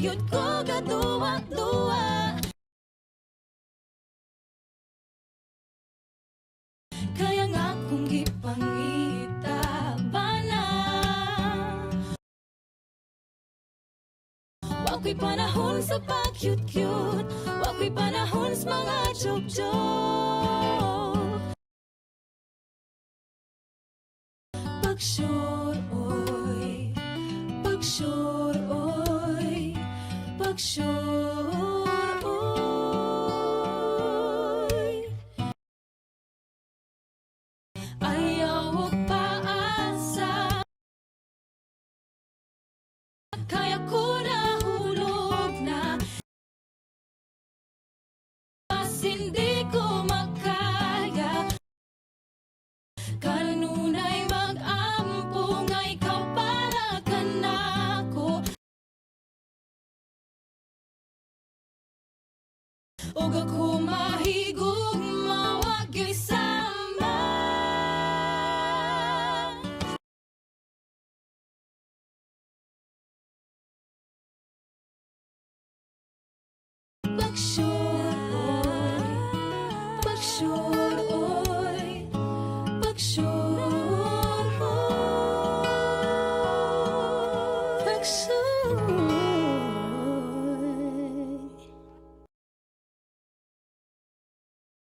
yun ko gaduwa-duwa. Kaya nga kung ipangita ba na wako'y panahon sa pag-cute-cute, wako'y panahon sa mga joke-joke. Pag-sure, oy, pag-sure, oy, pag-sure, oy. Ayaw og paasa, kaya ko nahulog na, mas hindi ko makaya. Kanunay mag-ampo nga ikaw para ka nako, og ako